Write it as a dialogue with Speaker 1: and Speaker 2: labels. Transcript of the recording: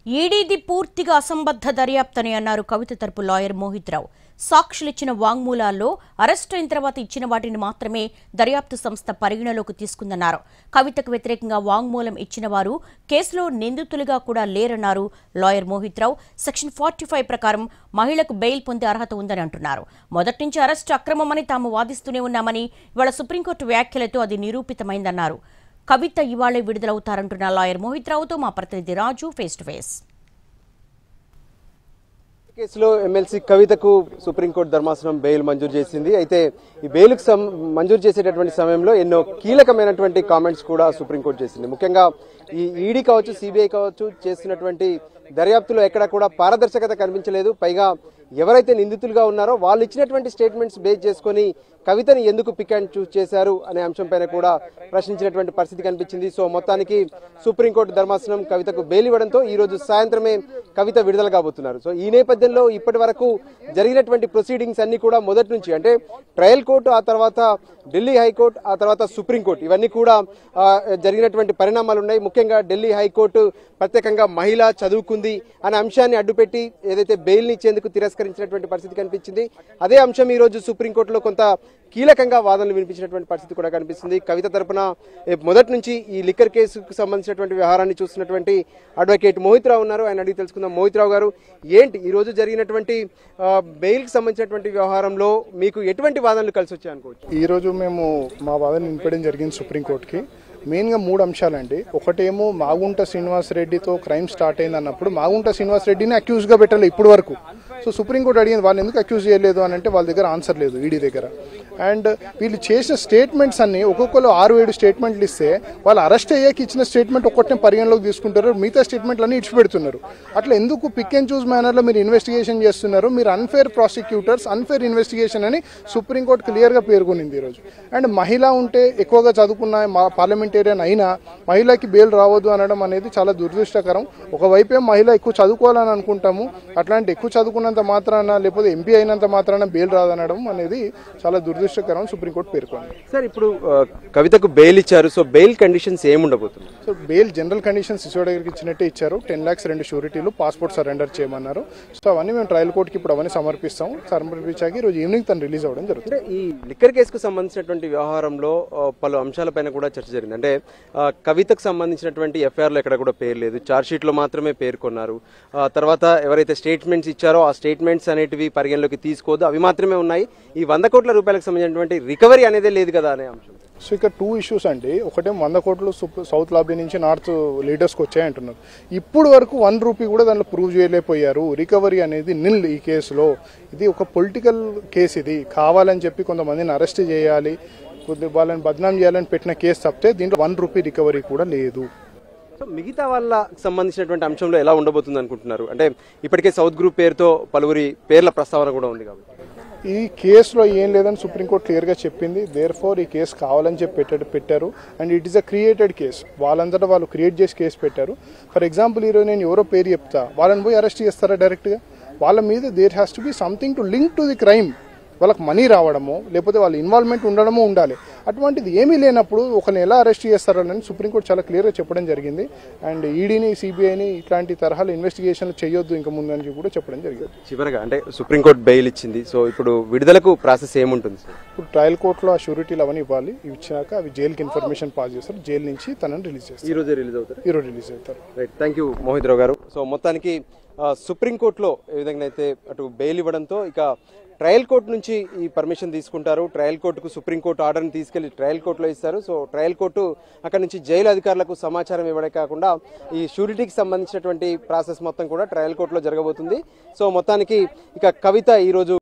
Speaker 1: ఈడీది పూర్తిగా అసంబద్ధ దర్యాప్తని అన్నారు కవిత తరపు లాయర్ మోహిత్ రావు. సాక్షులిచ్చిన వాంగ్మూలాల్లో అరెస్టు అయిన తర్వాత ఇచ్చిన వాటిని మాత్రమే దర్యాప్తు సంస్థ పరిగణలోకి తీసుకుందన్నారు. కవితకు వ్యతిరేకంగా వాంగ్మూలం ఇచ్చిన వారు కేసులో నిందితులుగా కూడా లేరన్నారు లాయర్ మోహిత్ రావు. సెక్షన్ 45 ప్రకారం మహిళకు బెయిల్ పొందే అర్హత ఉందని అంటున్నారు. మొదటి నుంచి అరెస్టు అక్రమమని తాము వాదిస్తూనే ఉన్నామని ఇవాళ సుప్రీంకోర్టు వ్యాఖ్యలతో అది నిరూపితమైందన్నారు. కవిత ఇవాళే విడుదలవుతారంటున్న లాయర్ మోహిత్ రావుతో మా ప్రతినిధి రాజు ఫేస్ టు ఫేస్.
Speaker 2: కేసులో ఎమ్మెల్సీ కవితకు సుప్రీంకోర్టు ధర్మాసనం బెయిల్ మంజూరు చేసింది. అయితే ఈ బెయిల్ మంజూరు చేసేటటువంటి సమయంలో ఎన్నో కీలకమైనటువంటి కామెంట్స్ కూడా సుప్రీంకోర్టు చేసింది. ముఖ్యంగా ఈ ఈడీ కావచ్చు, సిబిఐ కావచ్చు చేస్తున్నటువంటి దర్యాప్తులో ఎక్కడ కూడా పారదర్శకత కనిపించలేదు. పైగా ఎవరైతే నిందితులుగా ఉన్నారో వాళ్ళు ఇచ్చినటువంటి స్టేట్మెంట్స్ బేస్ చేసుకుని కవితని ఎందుకు పిక్ అండ్ చూస్ చేశారు అనే అంశంపైన కూడా ప్రశ్నించినటువంటి పరిస్థితి కనిపించింది. సో మొత్తానికి సుప్రీంకోర్టు ధర్మాసనం కవితకు బెయిల్ ఇవ్వడంతో ఈ రోజు సాయంత్రమే కవిత విడుదల కాబోతున్నారు. సో ఈ నేపథ్యంలో ఇప్పటి వరకు జరిగినటువంటి ప్రొసీడింగ్స్ అన్ని కూడా మొదటి నుంచి అంటే ట్రయల్ కోర్టు, ఆ తర్వాత ఢిల్లీ హైకోర్టు, ఆ తర్వాత సుప్రీంకోర్టు, ఇవన్నీ కూడా జరిగినటువంటి పరిణామాలు ఉన్నాయి. ముఖ్యంగా ఢిల్లీ హైకోర్టు ప్రత్యేకంగా మహిళ చదువుకుంది అనే అంశాన్ని అడ్డుపెట్టి ఏదైతే బెయిల్ని ఇచ్చేందుకు తిరస్కరించినటువంటి పరిస్థితి కనిపించింది. అదే అంశం ఈ రోజు సుప్రీంకోర్టులో కొంత కీలకంగా వాదనలు వినిపించినటువంటి పరిస్థితి కూడా కనిపిస్తుంది. కవిత తరపున మొదటి నుంచి ఈ లిక్కర్ కేసుకు సంబంధించినటువంటి వ్యవహారాన్ని చూస్తున్నటువంటి అడ్వకేట్ మోహిత్ రావు ఉన్నారు. ఆయన అడిగి తెలుసుకుందాం. మోహిత్ రావు గారు, ఏంటి ఈ రోజు జరిగినటువంటి బెయిల్కి సంబంధించినటువంటి వ్యవహారంలో మీకు ఎటువంటి వాదనలు కలిసి వచ్చాయి అనుకోవచ్చు?
Speaker 3: ఈ రోజు మేము మా వాదన వినిపించడం జరిగింది సుప్రీంకోర్టుకి. మెయిన్గా 3 అంశాలండి. ఒకటేమో మాగుంట శ్రీనివాసరెడ్డితో క్రైమ్ స్టార్ట్ అయింది అన్నప్పుడు మాగుంట శ్రీనివాసరెడ్డిని అక్యూజ్గా పెట్టాలి ఇప్పటి వరకు. సో సుప్రీంకోర్టు అడిగింది వాళ్ళు ఎందుకు అక్యూజ్ చేయలేదు అని అంటే వాళ్ళ దగ్గర ఆన్సర్ లేదు ఈడీ దగ్గర. అండ్ వీళ్ళు చేసిన స్టేట్మెంట్స్ అన్ని ఒక్కొక్కరు 6-7 స్టేట్మెంట్లు ఇస్తే వాళ్ళు అరెస్ట్ అయ్యాక ఇచ్చిన స్టేట్మెంట్ ఒక్కటే పరిగణలోకి తీసుకుంటారు, మిగతా స్టేట్మెంట్లు అన్ని ఇచ్చిపెడుతున్నారు. అట్లా ఎందుకు పిక్ అండ్ చూస్ మేనర్లో మీరు ఇన్వెస్టిగేషన్ చేస్తున్నారు? మీరు అన్ఫేర్ ప్రాసిక్యూటర్స్, అన్ఫేర్ ఇన్వెస్టిగేషన్ అని సుప్రీంకోర్టు క్లియర్గా పేర్కొనింది ఈరోజు. అండ్ మహిళ ఉంటే ఎక్కువగా చదువుకున్న పార్లమెంటేరియన్ అయినా మహిళకి బెయిల్ రావద్దు అనడం అనేది చాలా దురదృష్టకరం. ఒకవైపే మహిళ ఎక్కువ చదువుకోవాలని అనుకుంటాము, అట్లాంటి ఎక్కువ చదువుకున్నంత మాత్రాన లేకపోతే ఎంపీ అయినంత మాత్రాన బెయిల్ రాదనడం అనేది చాలా దురదృష్టకరం సుప్రీంకోర్టు పేర్కొంది.
Speaker 2: సార్, ఇప్పుడు కవితకు బెయిల్ ఇచ్చారు. సో బెయిల్ కండిషన్స్ ఏముండబోతుంది?
Speaker 3: సో బెయిల్ జనరల్ కండిషన్స్ సిసోడి దగ్గరికి ఇచ్చినట్టే ఇచ్చారు. 10 lakhs 2 షూరిటీలు, పాస్పోర్ట్ సరెండర్ చేయమన్నారు. సో అవన్నీ మేము ట్రయల్ కోర్టుకి ఇప్పుడు అవన్నీ సమర్పిస్తాము. సమర్పించాక ఈరోజు ఈవినింగ్ తను రిలీజ్ అవ్వడం జరుగుతుంది.
Speaker 2: ఈ లిక్కర్ కేసుకు సంబంధించినటువంటి వ్యవహారంలో పలు అంశాలపైన కూడా చర్చ జరిగింది. అంటే కవితకు సంబంధించినటువంటి ఎఫ్ఐఆర్లో ఎక్కడ కూడా పేరు లేదు, ఛార్జ్ షీట్లో మాత్రమే పేర్కొన్నారు. తర్వాత ఎవరైతే స్టేట్మెంట్స్ ఇచ్చారో ఆ స్టేట్మెంట్స్ అనేటివి పరిగణలోకి తీసుకోవద్దు, అవి మాత్రమే ఉన్నాయి. ఈ 100 కోట్ల రూపాయలకు సంబంధించినటువంటి రికవరీ అనేది లేదు కదా అనే అంశం.
Speaker 3: సో ఇక్కడ 2 issues అండి. ఒకటే 100 కోట్లు సౌత్ లాబీ నుంచి నార్త్ లీడర్స్కి వచ్చాయంటున్నారు. ఇప్పుడు వరకు 1 రూపీ కూడా దాంట్లో ప్రూవ్ చేయలేకపోయారు. రికవరీ అనేది నిల్ ఈ కేసులో. ఇది ఒక పొలిటికల్ కేసు. ఇది కావాలని చెప్పి కొంతమందిని అరెస్ట్ చేయాలి, వాళ్ళని బద్నాం చేయాలని పెట్టిన కేసు తప్పితే దీంట్లో 1 రూపీ రికవరీ కూడా లేదు.
Speaker 2: సో మిగతా వాళ్ళకి సంబంధించినటువంటి అంశంలో ఎలా ఉండబోతుంది అనుకుంటున్నారు? అంటే ఇప్పటికే సౌత్ గ్రూప్ పేరుతో పలువురి పేర్ల ప్రస్తావన కూడా ఉంది కాబట్టి
Speaker 3: ఈ కేసులో ఏం లేదని సుప్రీంకోర్టు క్లియర్గా చెప్పింది. దేర్ఫోర్ ఈ కేసు కావాలని చెప్పి పెట్టారు. And it is a created case. వాళ్ళంతటా వాళ్ళు క్రియేట్ చేసి కేసు పెట్టారు. ఫర్ ఎగ్జాంపుల్ ఈరోజు నేను ఎవరో పేరు చెప్తా, వాళ్ళని పోయి అరెస్ట్ చేస్తారా డైరెక్ట్గా? వాళ్ళ మీద there has to be something to link to the crime. వాళ్ళకి మనీ రావడము లేకపోతే వాళ్ళ ఇన్వాల్వ్మెంట్ ఉండడము ఉండాలి. అటువంటిది ఏమీ లేనప్పుడు ఒకరిని ఎలా అరెస్ట్ చేస్తారని సుప్రీంకోర్టు చాలా క్లియర్గా చెప్పడం జరిగింది. అండ్ ఈడీని, సిబిఐని ఇట్లాంటి తరహాలు ఇన్వెస్టిగేషన్లు చేయొద్దు ఇంకా ముందని కూడా చెప్పడం జరిగింది.
Speaker 2: చివరగా అంటే సుప్రీంకోర్టు బెయిల్ ఇచ్చింది. సో ఇప్పుడు విడుదలకు ప్రాసెస్ ఏముంటుంది?
Speaker 3: ఇప్పుడు ట్రయల్ కోర్టులో ఆ షూరిటీలు అవన్నీ ఇవ్వాలి. ఇచ్చాక అవి జైలుకి ఇన్ఫర్మేషన్ పాస్ చేస్తారు. జైలు నుంచి తనని రిలీజ్ చేస్తారు.
Speaker 2: ఈ రోజు రిలీజ్ అవుతారు.
Speaker 3: ఈరోజు రిలీజ్ అవుతారు.
Speaker 2: రైట్, థ్యాంక్ యూ మోహిత్ రావు గారు. సో మొత్తానికి సుప్రీంకోర్టులో ఏ విధంగా అయితే అటు బెయిల్ ఇవ్వడంతో ఇక ట్రయల్ కోర్టు నుంచి ఈ పర్మిషన్ తీసుకుంటారు. ట్రయల్ కోర్టుకు సుప్రీంకోర్టు ఆర్డర్ని తీసుకెళ్లి ట్రయల్ కోర్టులో ఇస్తారు. సో ట్రయల్ కోర్టు అక్కడ నుంచి జైలు అధికారులకు సమాచారం ఇవ్వడే కాకుండా ఈ షూరిటీకి సంబంధించినటువంటి ప్రాసెస్ మొత్తం కూడా ట్రయల్ కోర్టులో జరగబోతుంది. సో మొత్తానికి ఇక కవిత ఈరోజు